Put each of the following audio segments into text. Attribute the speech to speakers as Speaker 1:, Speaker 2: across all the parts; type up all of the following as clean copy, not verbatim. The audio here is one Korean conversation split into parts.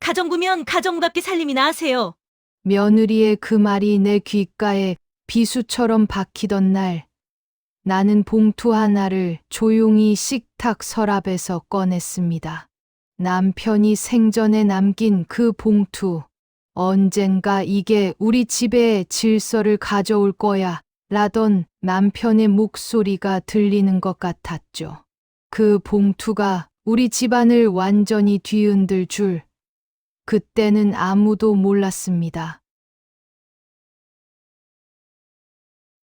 Speaker 1: 가정부면 가정답게 살림이나 하세요.
Speaker 2: 며느리의 그 말이 내 귓가에 비수처럼 박히던 날, 나는 봉투 하나를 조용히 식탁 서랍에서 꺼냈습니다. 남편이 생전에 남긴 그 봉투. 언젠가 이게 우리 집에 질서를 가져올 거야 라던 남편의 목소리가 들리는 것 같았죠. 그 봉투가 우리 집안을 완전히 뒤흔들 줄 그때는 아무도 몰랐습니다.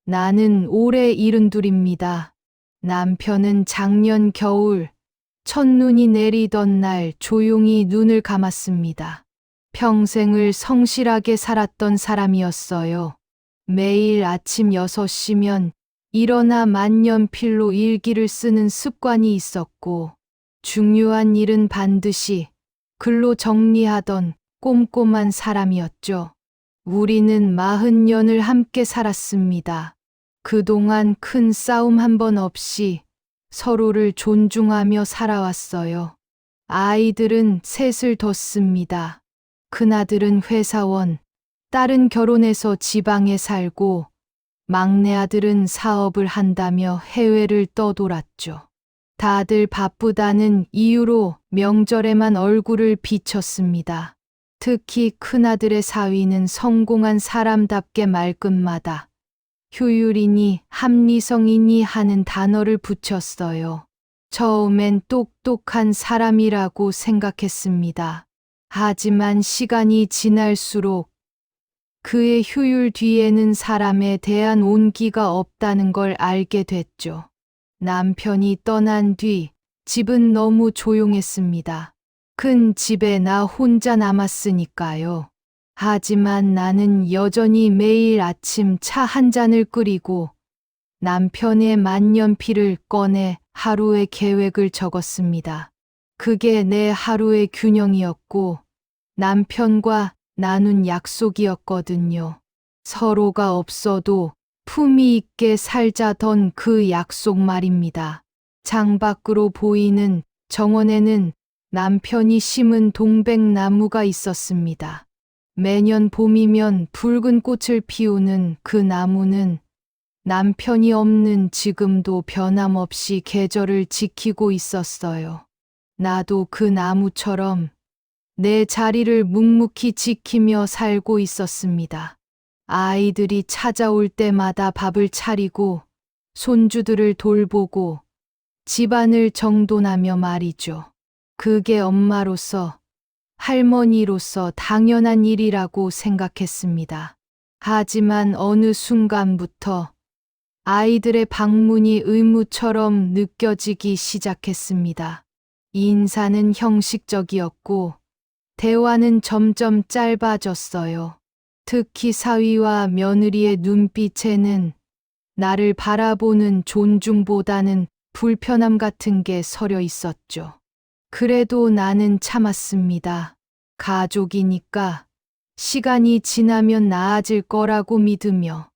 Speaker 2: 나는 올해 72입니다. 남편은 작년 겨울 첫눈이 내리던 날 조용히 눈을 감았습니다. 평생을 성실하게 살았던 사람이었어요. 매일 아침 6시면 일어나 만년필로 일기를 쓰는 습관이 있었고, 중요한 일은 반드시 글로 정리하던 꼼꼼한 사람이었죠. 우리는 40년을 함께 살았습니다. 그동안 큰 싸움 한 번 없이 서로를 존중하며 살아왔어요. 아이들은 셋을 뒀습니다. 큰아들은 회사원, 딸은 결혼해서 지방에 살고, 막내 아들은 사업을 한다며 해외를 떠돌았죠. 다들 바쁘다는 이유로 명절에만 얼굴을 비쳤습니다. 특히 큰아들의 사위는 성공한 사람답게 말끝마다 효율이니 합리성이니 하는 단어를 붙였어요. 처음엔 똑똑한 사람이라고 생각했습니다. 하지만 시간이 지날수록 그의 효율 뒤에는 사람에 대한 온기가 없다는 걸 알게 됐죠. 남편이 떠난 뒤 집은 너무 조용했습니다. 큰 집에 나 혼자 남았으니까요. 하지만 나는 여전히 매일 아침 차 한 잔을 끓이고 남편의 만년필을 꺼내 하루의 계획을 적었습니다. 그게 내 하루의 균형이었고 남편과 나눈 약속이었거든요. 서로가 없어도 품위 있게 살자던 그 약속 말입니다. 창밖으로 보이는 정원에는 남편이 심은 동백나무가 있었습니다. 매년 봄이면 붉은 꽃을 피우는 그 나무는 남편이 없는 지금도 변함없이 계절을 지키고 있었어요. 나도 그 나무처럼 내 자리를 묵묵히 지키며 살고 있었습니다. 아이들이 찾아올 때마다 밥을 차리고 손주들을 돌보고 집안을 정돈하며 말이죠. 그게 엄마로서, 할머니로서 당연한 일이라고 생각했습니다. 하지만 어느 순간부터 아이들의 방문이 의무처럼 느껴지기 시작했습니다. 인사는 형식적이었고 대화는 점점 짧아졌어요. 특히 사위와 며느리의 눈빛에는 나를 바라보는 존중보다는 불편함 같은 게 서려 있었죠. 그래도 나는 참았습니다. 가족이니까 시간이 지나면 나아질 거라고 믿으며.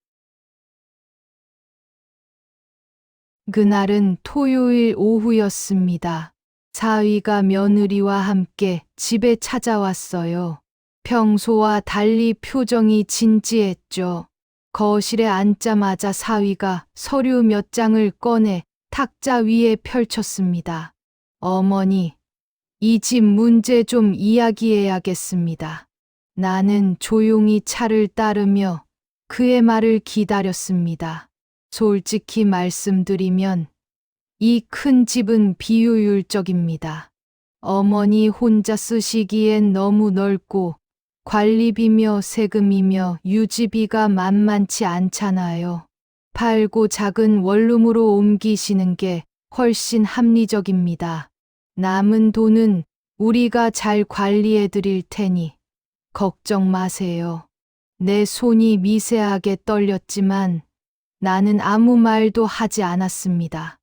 Speaker 2: 그날은 토요일 오후였습니다. 사위가 며느리와 함께 집에 찾아왔어요. 평소와 달리 표정이 진지했죠. 거실에 앉자마자 사위가 서류 몇 장을 꺼내 탁자 위에 펼쳤습니다. 어머니, 이 집 문제 좀 이야기해야겠습니다. 나는 조용히 차를 따르며 그의 말을 기다렸습니다. 솔직히 말씀드리면 이 큰 집은 비효율적입니다. 어머니 혼자 쓰시기엔 너무 넓고 관리비며 세금이며 유지비가 만만치 않잖아요. 팔고 작은 원룸으로 옮기시는 게 훨씬 합리적입니다. 남은 돈은 우리가 잘 관리해 드릴 테니 걱정 마세요. 내 손이 미세하게 떨렸지만 나는 아무 말도 하지 않았습니다.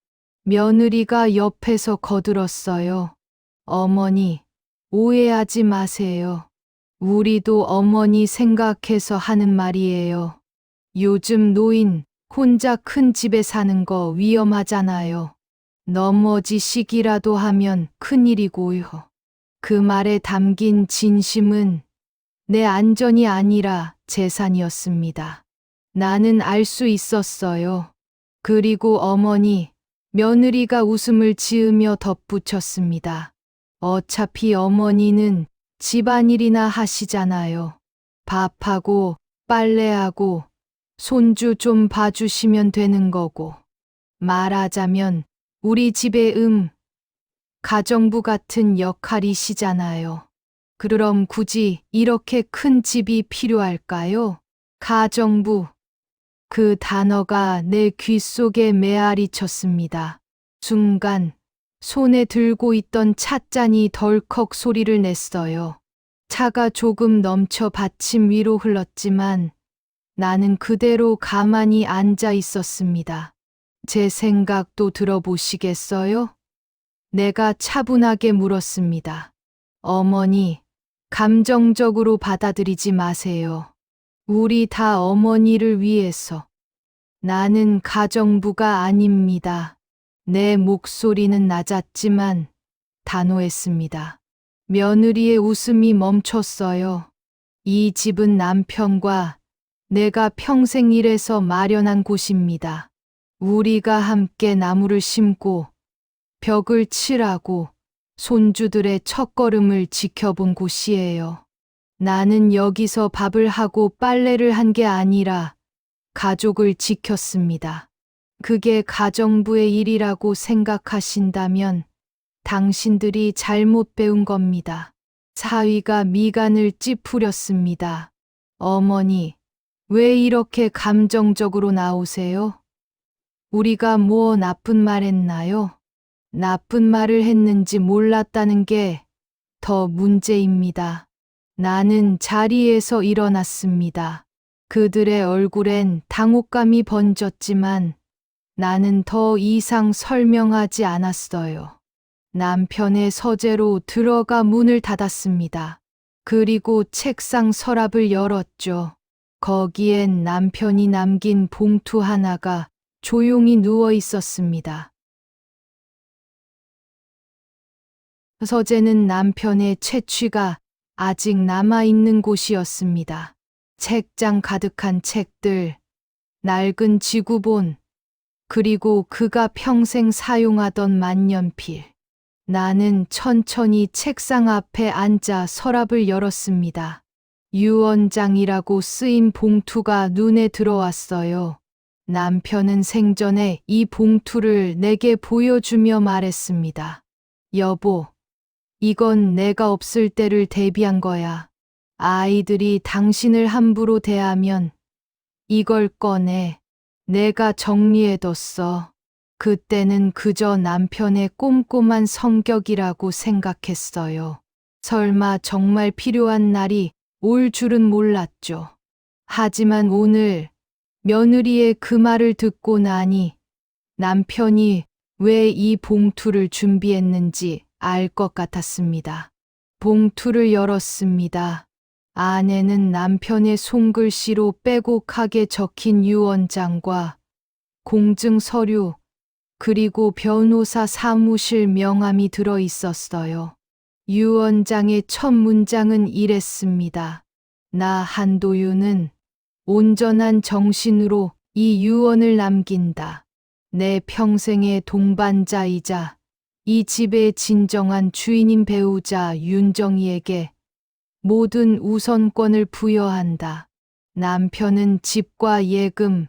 Speaker 2: 며느리가 옆에서 거들었어요. 어머니, 오해하지 마세요. 우리도 어머니 생각해서 하는 말이에요. 요즘 노인 혼자 큰 집에 사는 거 위험하잖아요. 넘어지시기라도 하면 큰일이고요. 그 말에 담긴 진심은 내 안전이 아니라 재산이었습니다. 나는 알 수 있었어요. 그리고 어머니, 며느리가 웃음을 지으며 덧붙였습니다. 어차피 어머니는 집안일이나 하시잖아요. 밥하고 빨래하고 손주 좀 봐주시면 되는 거고. 말하자면 우리 집의 가정부 같은 역할이시잖아요. 그럼 굳이 이렇게 큰 집이 필요할까요? 가정부. 그 단어가 내 귓속에 메아리 쳤습니다. 순간 손에 들고 있던 찻잔이 덜컥 소리를 냈어요. 차가 조금 넘쳐 받침 위로 흘렀지만 나는 그대로 가만히 앉아 있었습니다. 제 생각도 들어보시겠어요? 내가 차분하게 물었습니다. 어머니, 감정적으로 받아들이지 마세요. 우리 다 어머니를 위해서. 나는 가정부가 아닙니다. 내 목소리는 낮았지만 단호했습니다. 며느리의 웃음이 멈췄어요. 이 집은 남편과 내가 평생 일해서 마련한 곳입니다. 우리가 함께 나무를 심고 벽을 칠하고 손주들의 첫걸음을 지켜본 곳이에요. 나는 여기서 밥을 하고 빨래를 한 게 아니라 가족을 지켰습니다. 그게 가정부의 일이라고 생각하신다면 당신들이 잘못 배운 겁니다. 사위가 미간을 찌푸렸습니다. 어머니, 왜 이렇게 감정적으로 나오세요? 우리가 뭐 나쁜 말 했나요? 나쁜 말을 했는지 몰랐다는 게 더 문제입니다. 나는 자리에서 일어났습니다. 그들의 얼굴엔 당혹감이 번졌지만 나는 더 이상 설명하지 않았어요. 남편의 서재로 들어가 문을 닫았습니다. 그리고 책상 서랍을 열었죠. 거기엔 남편이 남긴 봉투 하나가 조용히 누워 있었습니다. 서재는 남편의 채취가 아직 남아있는 곳이었습니다. 책장 가득한 책들, 낡은 지구본, 그리고 그가 평생 사용하던 만년필. 나는 천천히 책상 앞에 앉아 서랍을 열었습니다. 유언장이라고 쓰인 봉투가 눈에 들어왔어요. 남편은 생전에 이 봉투를 내게 보여주며 말했습니다. 여보, 이건 내가 없을 때를 대비한 거야. 아이들이 당신을 함부로 대하면 이걸 꺼내. 내가 정리해뒀어. 그때는 그저 남편의 꼼꼼한 성격이라고 생각했어요. 설마 정말 필요한 날이 올 줄은 몰랐죠. 하지만 오늘 며느리의 그 말을 듣고 나니 남편이 왜 이 봉투를 준비했는지 알 것 같았습니다. 봉투를 열었습니다. 안에는 남편의 손글씨로 빼곡하게 적힌 유언장과 공증 서류, 그리고 변호사 사무실 명함이 들어 있었어요. 유언장의 첫 문장은 이랬습니다. 나 한도윤은 온전한 정신으로 이 유언을 남긴다. 내 평생의 동반자이자 이 집의 진정한 주인인 배우자 윤정이에게 모든 우선권을 부여한다. 남편은 집과 예금,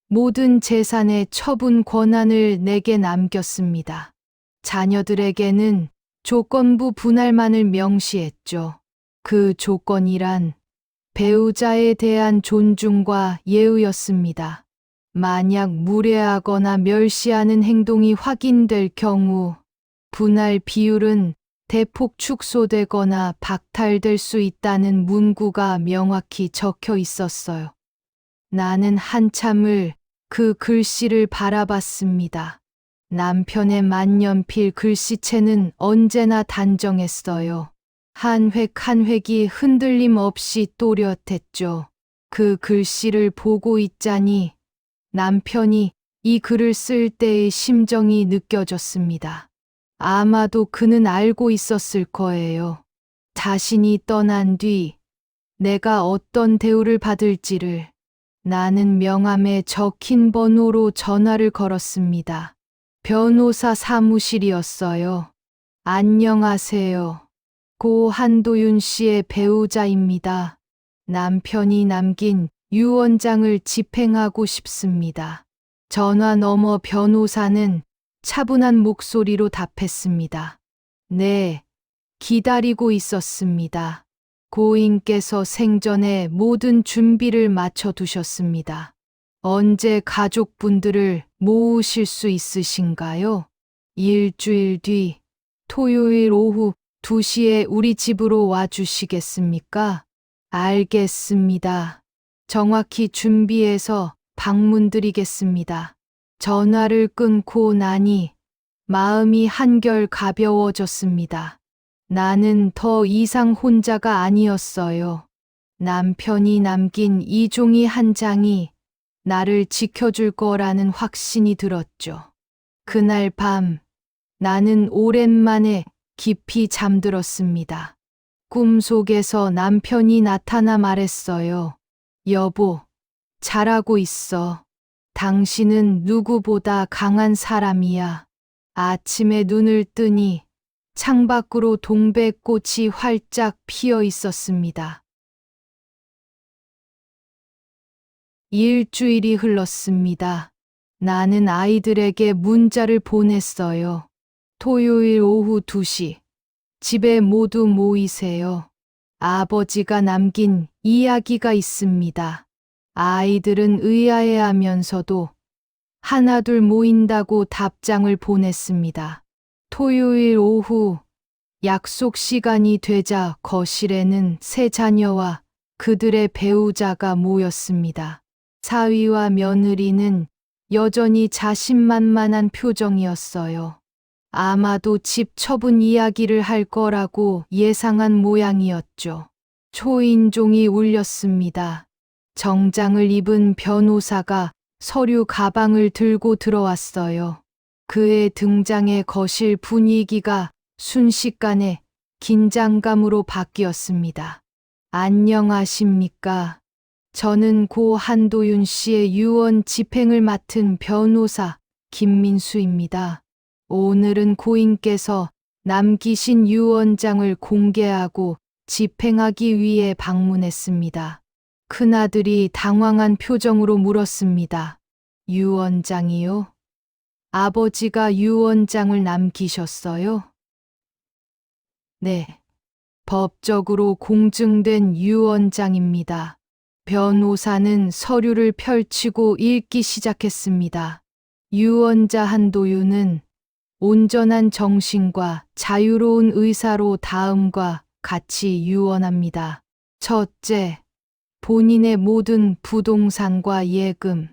Speaker 2: 모든 재산의 처분 권한을 내게 남겼습니다. 자녀들에게는 조건부 분할만을 명시했죠. 그 조건이란 배우자에 대한 존중과 예우였습니다. 만약 무례하거나 멸시하는 행동이 확인될 경우 분할 비율은 대폭 축소되거나 박탈될 수 있다는 문구가 명확히 적혀 있었어요. 나는 한참을 그 글씨를 바라봤습니다. 남편의 만년필 글씨체는 언제나 단정했어요. 한 획 한 획이 흔들림 없이 또렷했죠. 그 글씨를 보고 있자니 남편이 이 글을 쓸 때의 심정이 느껴졌습니다. 아마도 그는 알고 있었을 거예요. 자신이 떠난 뒤 내가 어떤 대우를 받을지를. 나는 명함에 적힌 번호로 전화를 걸었습니다. 변호사 사무실이었어요. 안녕하세요. 고 한도윤 씨의 배우자입니다. 남편이 남긴 유언장을 집행하고 싶습니다. 전화 너머 변호사는 차분한 목소리로 답했습니다. 네, 기다리고 있었습니다. 고인께서 생전에 모든 준비를 마쳐 두셨습니다. 언제 가족분들을 모으실 수 있으신가요? 일주일 뒤 토요일 오후 2시에 우리 집으로 와주시겠습니까? 알겠습니다. 정확히 준비해서 방문드리겠습니다. 전화를 끊고 나니 마음이 한결 가벼워졌습니다. 나는 더 이상 혼자가 아니었어요. 남편이 남긴 이 종이 한 장이 나를 지켜줄 거라는 확신이 들었죠. 그날 밤 나는 오랜만에 깊이 잠들었습니다. 꿈속에서 남편이 나타나 말했어요. 여보, 잘하고 있어. 당신은 누구보다 강한 사람이야. 아침에 눈을 뜨니 창밖으로 동백꽃이 활짝 피어 있었습니다. 일주일이 흘렀습니다. 나는 아이들에게 문자를 보냈어요. 토요일 오후 2시. 집에 모두 모이세요. 아버지가 남긴 이야기가 있습니다. 아이들은 의아해하면서도 하나둘 모인다고 답장을 보냈습니다. 토요일 오후 약속 시간이 되자 거실에는 세 자녀와 그들의 배우자가 모였습니다. 사위와 며느리는 여전히 자신만만한 표정이었어요. 아마도 집 처분 이야기를 할 거라고 예상한 모양이었죠. 초인종이 울렸습니다. 정장을 입은 변호사가 서류 가방을 들고 들어왔어요. 그의 등장에 거실 분위기가 순식간에 긴장감으로 바뀌었습니다. 안녕하십니까? 저는 고 한도윤 씨의 유언 집행을 맡은 변호사 김민수입니다. 오늘은 고인께서 남기신 유언장을 공개하고 집행하기 위해 방문했습니다. 큰아들이 당황한 표정으로 물었습니다. 유언장이요? 아버지가 유언장을 남기셨어요? 네. 법적으로 공증된 유언장입니다. 변호사는 서류를 펼치고 읽기 시작했습니다. 유언자 한도윤은 온전한 정신과 자유로운 의사로 다음과 같이 유언합니다. 첫째, 본인의 모든 부동산과 예금,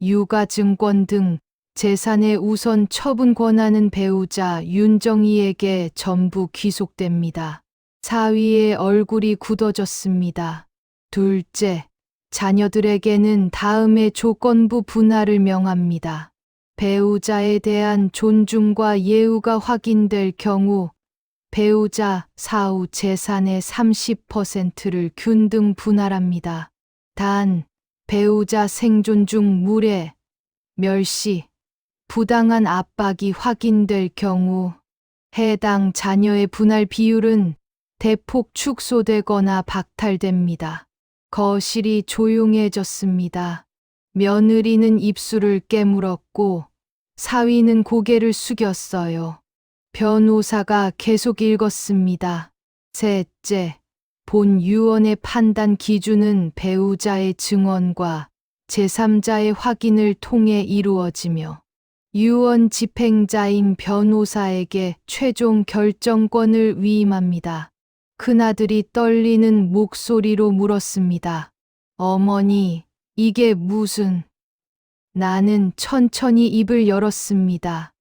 Speaker 2: 유가증권 등 재산의 우선 처분 권한은 배우자 윤정희에게 전부 귀속됩니다. 사위의 얼굴이 굳어졌습니다. 둘째, 자녀들에게는 다음의 조건부 분할을 명합니다. 배우자에 대한 존중과 예우가 확인될 경우 배우자 사후 재산의 30%를 균등 분할합니다. 단, 배우자 생존 중 물해, 멸시, 부당한 압박이 확인될 경우 해당 자녀의 분할 비율은 대폭 축소되거나 박탈됩니다. 거실이 조용해졌습니다. 며느리는 입술을 깨물었고 사위는 고개를 숙였어요. 변호사가 계속 읽었습니다. 셋째, 본 유언의 판단 기준은 배우자의 증언과 제3자의 확인을 통해 이루어지며 유언 집행자인 변호사에게 최종 결정권을 위임합니다. 큰아들이 떨리는 목소리로 물었습니다. 어머니, 이게 무슨... 나는 천천히 입을 열었습니다.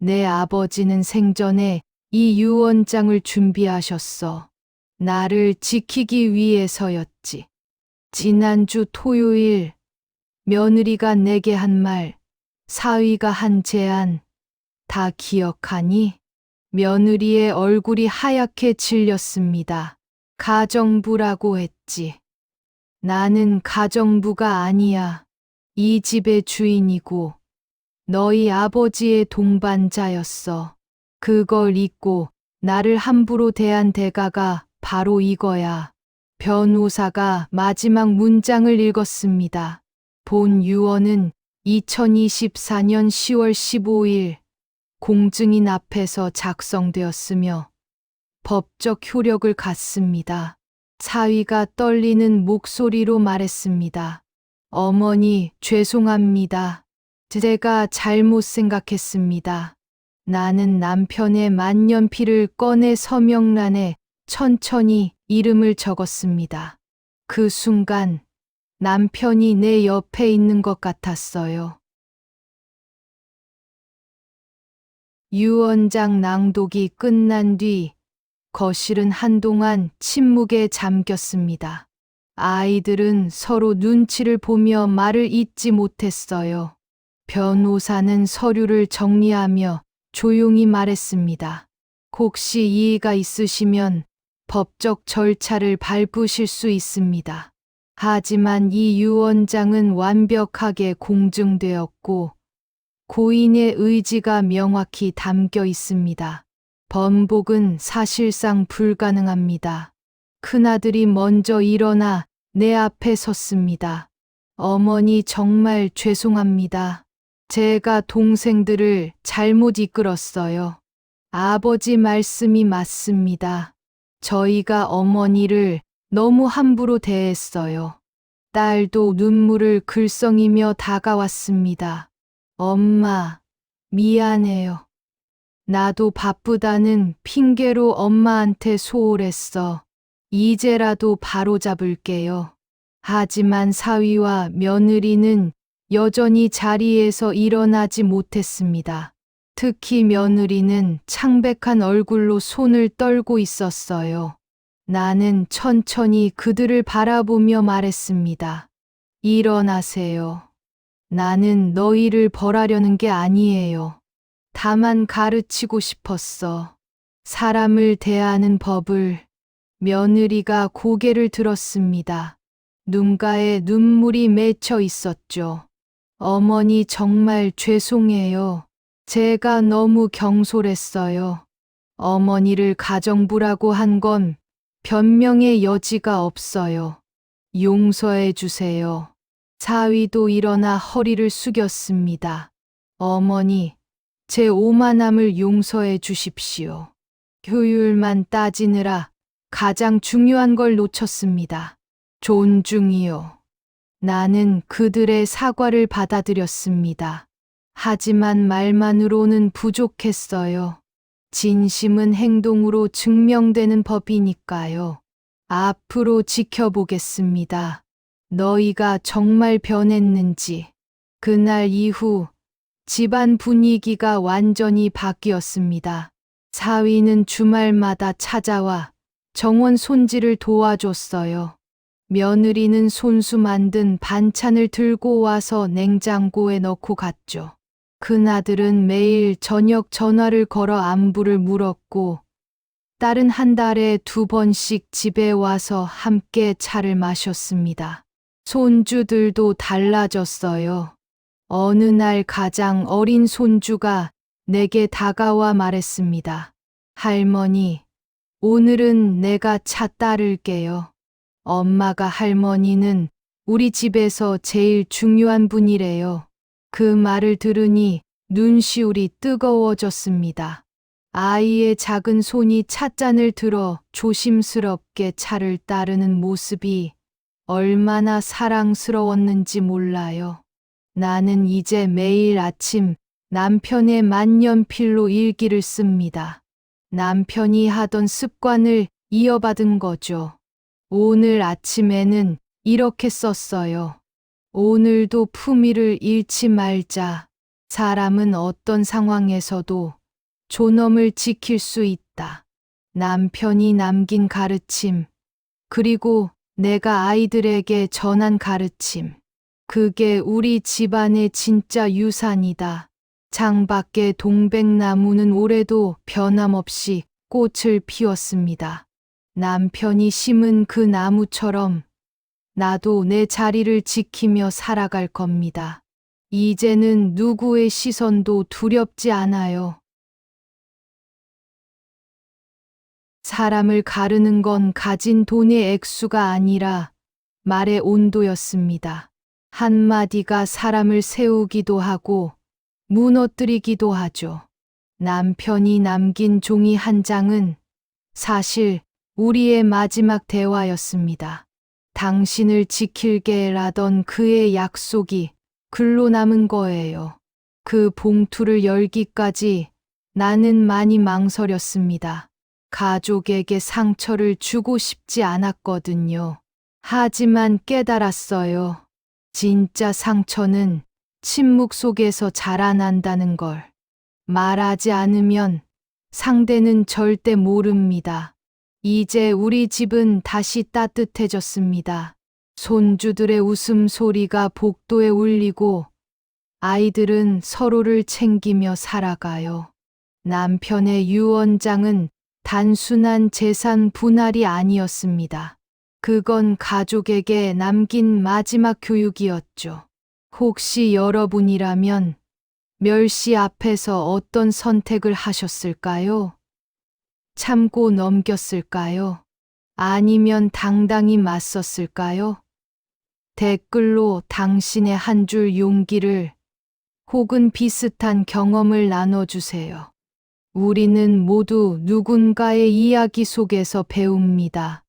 Speaker 2: 내 아버지는 생전에 이 유언장을 준비하셨어. 나를 지키기 위해서였지. 지난주 토요일 며느리가 내게 한 말, 사위가 한 제안 다 기억하니? 며느리의 얼굴이 하얗게 질렸습니다. 가정부라고 했지. 나는 가정부가 아니야. 이 집의 주인이고 너희 아버지의 동반자였어. 그걸 잊고 나를 함부로 대한 대가가 바로 이거야. 변호사가 마지막 문장을 읽었습니다. 본 유언은 2024년 10월 15일 공증인 앞에서 작성되었으며 법적 효력을 갖습니다. 사위가 떨리는 목소리로 말했습니다. 어머니, 죄송합니다. 제가 잘못 생각했습니다. 나는 남편의 만년필을 꺼내 서명란에 천천히 이름을 적었습니다. 그 순간 남편이 내 옆에 있는 것 같았어요. 유언장 낭독이 끝난 뒤 거실은 한동안 침묵에 잠겼습니다. 아이들은 서로 눈치를 보며 말을 잇지 못했어요. 변호사는 서류를 정리하며 조용히 말했습니다. 혹시 이의가 있으시면 법적 절차를 밟으실 수 있습니다. 하지만 이 유언장은 완벽하게 공증되었고 고인의 의지가 명확히 담겨 있습니다. 번복은 사실상 불가능합니다. 큰아들이 먼저 일어나 내 앞에 섰습니다. 어머니 정말 죄송합니다. 제가 동생들을 잘못 이끌었어요. 아버지 말씀이 맞습니다. 저희가 어머니를 너무 함부로 대했어요. 딸도 눈물을 글썽이며 다가왔습니다. 엄마, 미안해요. 나도 바쁘다는 핑계로 엄마한테 소홀했어. 이제라도 바로잡을게요. 하지만 사위와 며느리는 여전히 자리에서 일어나지 못했습니다. 특히 며느리는 창백한 얼굴로 손을 떨고 있었어요. 나는 천천히 그들을 바라보며 말했습니다. 일어나세요. 나는 너희를 벌하려는 게 아니에요. 다만 가르치고 싶었어. 사람을 대하는 법을. 며느리가 고개를 들었습니다. 눈가에 눈물이 맺혀 있었죠. 어머니 정말 죄송해요. 제가 너무 경솔했어요. 어머니를 가정부라고 한 건 변명의 여지가 없어요. 용서해 주세요. 사위도 일어나 허리를 숙였습니다. 어머니, 제 오만함을 용서해 주십시오. 효율만 따지느라 가장 중요한 걸 놓쳤습니다. 존중이요. 나는 그들의 사과를 받아들였습니다. 하지만 말만으로는 부족했어요. 진심은 행동으로 증명되는 법이니까요. 앞으로 지켜보겠습니다. 너희가 정말 변했는지. 그날 이후 집안 분위기가 완전히 바뀌었습니다. 사위는 주말마다 찾아와 정원 손질을 도와줬어요. 며느리는 손수 만든 반찬을 들고 와서 냉장고에 넣고 갔죠. 큰아들은 매일 저녁 전화를 걸어 안부를 물었고, 딸은 한 달에 2번씩 집에 와서 함께 차를 마셨습니다. 손주들도 달라졌어요. 어느 날 가장 어린 손주가 내게 다가와 말했습니다. 할머니, 오늘은 내가 차 따를게요. 엄마가 할머니는 우리 집에서 제일 중요한 분이래요. 그 말을 들으니 눈시울이 뜨거워졌습니다. 아이의 작은 손이 찻잔을 들어 조심스럽게 차를 따르는 모습이 얼마나 사랑스러웠는지 몰라요. 나는 이제 매일 아침 남편의 만년필로 일기를 씁니다. 남편이 하던 습관을 이어받은 거죠. 오늘 아침에는 이렇게 썼어요. 오늘도 품위를 잃지 말자. 사람은 어떤 상황에서도 존엄을 지킬 수 있다. 남편이 남긴 가르침, 그리고 내가 아이들에게 전한 가르침. 그게 우리 집안의 진짜 유산이다. 창밖의 동백나무는 올해도 변함없이 꽃을 피웠습니다. 남편이 심은 그 나무처럼 나도 내 자리를 지키며 살아갈 겁니다. 이제는 누구의 시선도 두렵지 않아요. 사람을 가르는 건 가진 돈의 액수가 아니라 말의 온도였습니다. 한마디가 사람을 세우기도 하고 무너뜨리기도 하죠. 남편이 남긴 종이 한 장은 사실 우리의 마지막 대화였습니다. 당신을 지킬게라던 그의 약속이 글로 남은 거예요. 그 봉투를 열기까지 나는 많이 망설였습니다. 가족에게 상처를 주고 싶지 않았거든요. 하지만 깨달았어요. 진짜 상처는 침묵 속에서 자라난다는 걸. 말하지 않으면 상대는 절대 모릅니다. 이제 우리 집은 다시 따뜻해졌습니다. 손주들의 웃음소리가 복도에 울리고 아이들은 서로를 챙기며 살아가요. 남편의 유언장은 단순한 재산 분할이 아니었습니다. 그건 가족에게 남긴 마지막 교육이었죠. 혹시 여러분이라면 멸시 앞에서 어떤 선택을 하셨을까요? 참고 넘겼을까요? 아니면 당당히 맞섰을까요? 댓글로 당신의 한 줄 용기를 혹은 비슷한 경험을 나눠주세요. 우리는 모두 누군가의 이야기 속에서 배웁니다.